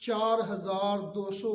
4200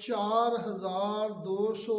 4200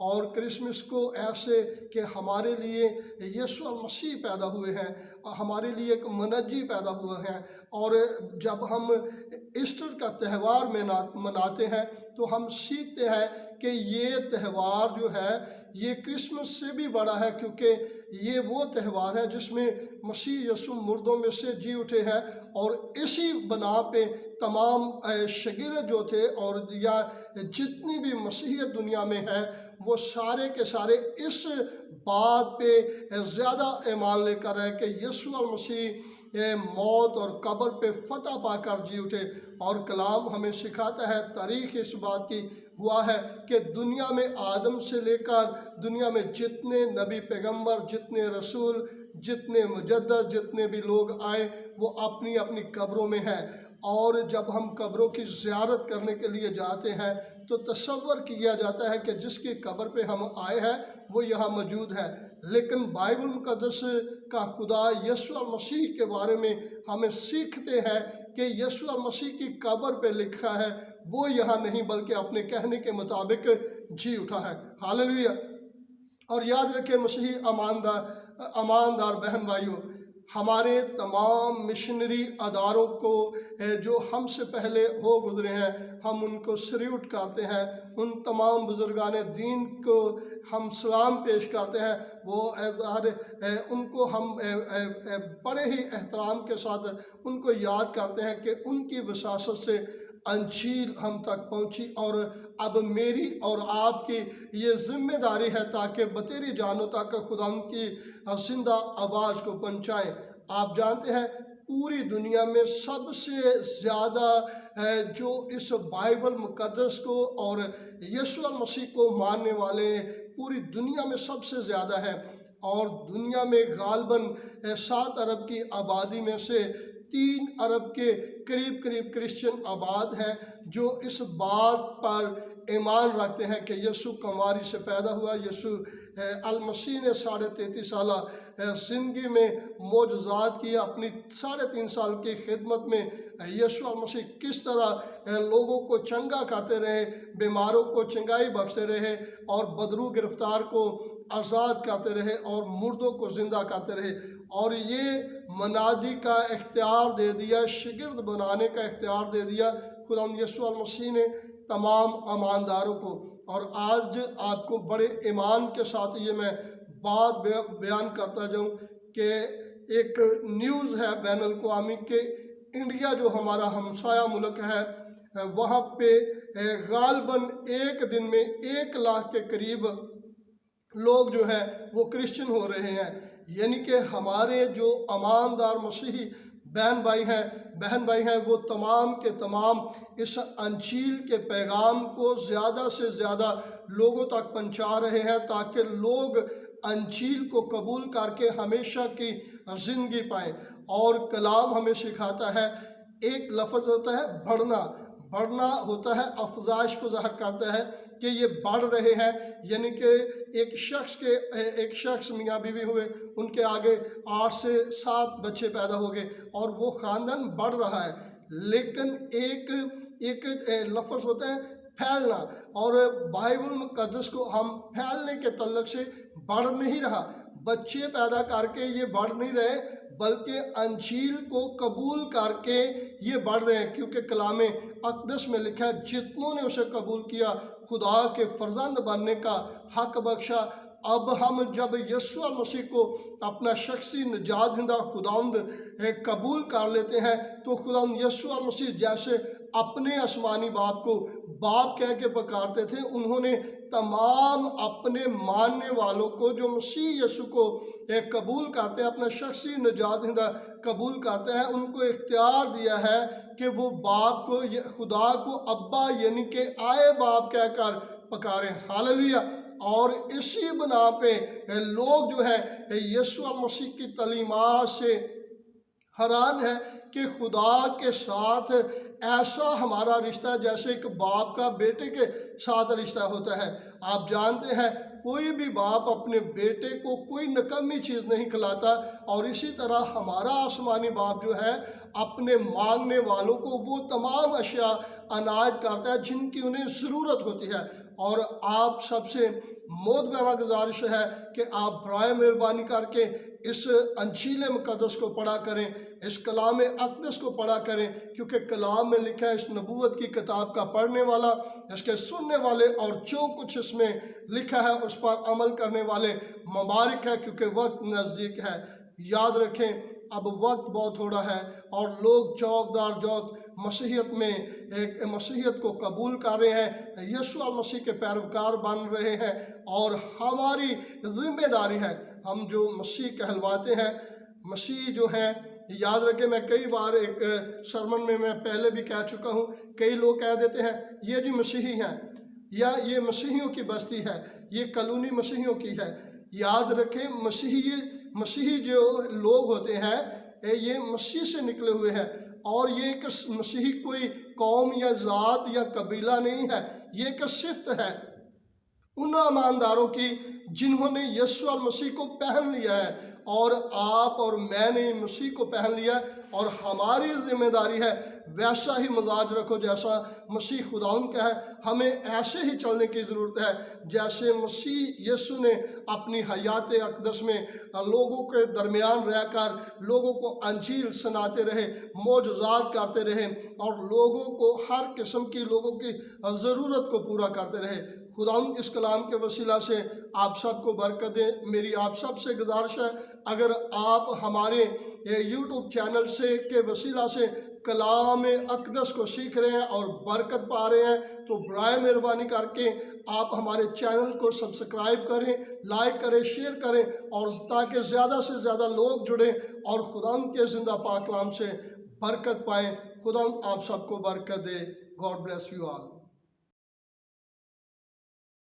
اور کرسمس کو ایسے کہ ہمارے لیے یسوع المسیح پیدا ہوئے ہیں، ہمارے لیے ایک منجی پیدا ہوئے ہیں، اور جب ہم ایسٹر کا تہوار مناتے ہیں تو ہم سیکھتے ہیں کہ یہ تہوار جو ہے یہ کرسمس سے بھی بڑا ہے، کیونکہ یہ وہ تہوار ہے جس میں مسیح یسوع مردوں میں سے جی اٹھے ہیں، اور اسی بنا پہ تمام شاگرد جو تھے اور یا جتنی بھی مسیحیت دنیا میں ہے وہ سارے کے سارے اس بات پہ زیادہ ایمان لے کر ہے کہ یسوع المسیح موت اور قبر پہ فتح پا کر جی اٹھے، اور کلام ہمیں سکھاتا ہے، تاریخ اس بات کی گواہ ہے کہ دنیا میں آدم سے لے کر دنیا میں جتنے نبی پیغمبر، جتنے رسول، جتنے مجدد، جتنے بھی لوگ آئے وہ اپنی اپنی قبروں میں ہیں، اور جب ہم قبروں کی زیارت کرنے کے لیے جاتے ہیں تو تصور کیا جاتا ہے کہ جس کی قبر پہ ہم آئے ہیں وہ یہاں موجود ہے، لیکن بائبل مقدس کا خدا یسوع المسیح کے بارے میں ہمیں سیکھتے ہیں کہ یسوع المسیح کی قبر پہ لکھا ہے وہ یہاں نہیں بلکہ اپنے کہنے کے مطابق جی اٹھا ہے۔ ہاللیلویہ۔ اور یاد رکھیں مسیحی اماندار بہن بھائیوں، ہمارے تمام مشنری اداروں کو جو ہم سے پہلے ہو گزرے ہیں ہم ان کو سلیوٹ کرتے ہیں، ان تمام بزرگان دین کو ہم سلام پیش کرتے ہیں، وہ ان کو ہم بڑے ہی احترام کے ساتھ ان کو یاد کرتے ہیں کہ ان کی وساست سے انجیل ہم تک پہنچی، اور اب میری اور آپ کی یہ ذمہ داری ہے تاکہ بتیری جانوں تک خدا ان کی زندہ آواز کو پہنچائیں۔ آپ جانتے ہیں پوری دنیا میں سب سے زیادہ جو اس بائبل مقدس کو اور یسوع المسیح کو ماننے والے پوری دنیا میں سب سے زیادہ ہیں، اور دنیا میں غالباً 7 ارب کی آبادی میں سے 3 ارب کے قریب کرسچن آباد ہیں جو اس بات پر ایمان رکھتے ہیں کہ یسوع کنواری سے پیدا ہوا، یسوع المسیح نے 33.5 سالہ زندگی میں معجزات کیا، اپنی 3.5 سال کی خدمت میں یسوع المسیح کس طرح لوگوں کو چنگا کرتے رہے، بیماروں کو چنگائی بخشتے رہے، اور بدرو گرفتار کو آزاد کرتے رہے، اور مردوں کو زندہ کرتے رہے، اور یہ منادی کا اختیار دے دیا، شاگرد بنانے کا اختیار دے دیا خدا یسوع المسیح نے تمام ایمانداروں کو۔ اور آج آپ کو بڑے ایمان کے ساتھ یہ میں بات بیان کرتا جاؤں کہ ایک نیوز ہے بین الاقوامی کہ انڈیا جو ہمارا ہمسایہ ملک ہے وہاں پہ غالباً ایک دن میں 1 لاکھ کے قریب لوگ جو ہیں وہ کرسچن ہو رہے ہیں، یعنی کہ ہمارے جو ایماندار مسیحی بہن بھائی ہیں وہ تمام کے تمام اس انجیل کے پیغام کو زیادہ سے زیادہ لوگوں تک پہنچا رہے ہیں تاکہ لوگ انجیل کو قبول کر کے ہمیشہ کی زندگی پائیں۔ اور کلام ہمیں سکھاتا ہے، ایک لفظ ہوتا ہے بڑھنا ہوتا ہے، افزائش کو ظاہر کرتا ہے کہ یہ بڑھ رہے ہیں، یعنی کہ ایک شخص میاں بیوی ہوئے، ان کے آگے 8 سے 7 بچے پیدا ہو گئے اور وہ خاندان بڑھ رہا ہے، لیکن ایک لفظ ہوتا ہے پھیلنا، اور بائبل مقدس کو ہم پھیلنے کے تعلق سے بڑھ نہیں رہا، بچے پیدا کر کے یہ بڑھ نہیں رہے بلکہ انجیل کو قبول کر کے یہ بڑھ رہے ہیں، کیونکہ کلام اقدس میں لکھا ہے جتنوں نے اسے قبول کیا خدا کے فرزند بننے کا حق بخشا۔ اب ہم جب یسوع المسیح کو اپنا شخصی نجات دہندہ خداوند قبول کر لیتے ہیں تو خداوند یسوع المسیح جیسے اپنے آسمانی باپ کو باپ کہہ کے پکارتے تھے، انہوں نے تمام اپنے ماننے والوں کو جو مسیح یسوع کو قبول کرتے ہیں، اپنا شخصی نجات دہندہ قبول کرتے ہیں، ان کو اختیار دیا ہے کہ وہ باپ کو، خدا کو ابا یعنی کہ آئے باپ کہہ کر پکاریں۔ ہاللیلویہ۔ اور اسی بنا پہ لوگ جو ہے یسوع مسیح کی تعلیمات سے حیران ہے کہ خدا کے ساتھ ایسا ہمارا رشتہ جیسے ایک باپ کا بیٹے کے ساتھ رشتہ ہوتا ہے۔ آپ جانتے ہیں کوئی بھی باپ اپنے بیٹے کو کوئی نکمی چیز نہیں کھلاتا، اور اسی طرح ہمارا آسمانی باپ جو ہے اپنے مانگنے والوں کو وہ تمام اشیاء عنایت کرتا ہے جن کی انہیں ضرورت ہوتی ہے۔ اور آپ سب سے مودبانہ گزارش ہے کہ آپ برائے مہربانی کر کے اس انجیل مقدس کو پڑھا کریں، اس کلام اقدس کو پڑھا کریں، کیونکہ کلام میں لکھا ہے اس نبوت کی کتاب کا پڑھنے والا، اس کے سننے والے اور جو کچھ اس میں لکھا ہے اس پر عمل کرنے والے مبارک ہے، کیونکہ وقت نزدیک ہے۔ یاد رکھیں اب وقت بہت تھوڑا ہے اور لوگ چوکدار مسیحیت میں ایک مسیحیت کو قبول کر رہے ہیں، یسوع المسیح کے پیروکار بن رہے ہیں، اور ہماری ذمہ داری ہے، ہم جو مسیح کہلواتے ہیں، مسیح جو ہیں، یاد رکھیں میں کئی بار ایک سرمن میں پہلے بھی کہہ چکا ہوں، کئی لوگ کہہ دیتے ہیں یہ جو مسیحی ہیں یا یہ مسیحیوں کی بستی ہے، یہ کالونی مسیحیوں کی ہے۔ یاد رکھیں مسیحی جو لوگ ہوتے ہیں یہ مسیح سے نکلے ہوئے ہیں، اور یہ ایک مسیحی کوئی قوم یا ذات یا قبیلہ نہیں ہے، یہ ایک صفت ہے ان ایمانداروں کی جنہوں نے یسوع المسیح کو پہن لیا ہے، اور آپ اور میں نے مسیح کو پہن لیا ہے، اور ہماری ذمہ داری ہے ویسا ہی مزاج رکھو جیسا مسیح خداوند کا ہے۔ ہمیں ایسے ہی چلنے کی ضرورت ہے جیسے مسیح یسوع نے اپنی حیات اقدس میں لوگوں کے درمیان رہ کر لوگوں کو انجیل سناتے رہے، معجزات کرتے رہے، اور لوگوں کو ہر قسم کی لوگوں کی ضرورت کو پورا کرتے رہے۔ خداوند اس کلام کے وسیلہ سے آپ سب کو برکت دے۔ میری آپ سب سے گزارش ہے، اگر آپ ہمارے یوٹیوب چینل کے وسیلہ سے کلام اقدس کو سیکھ رہے ہیں اور برکت پا رہے ہیں، تو برائے مہربانی کر کے آپ ہمارے چینل کو سبسکرائب کریں، لائک کریں، شیئر کریں، اور تاکہ زیادہ سے زیادہ لوگ جڑیں اور خداوند کے زندہ پاک کلام سے برکت پائیں۔ خداوند آپ سب کو برکت دے۔ God bless you all.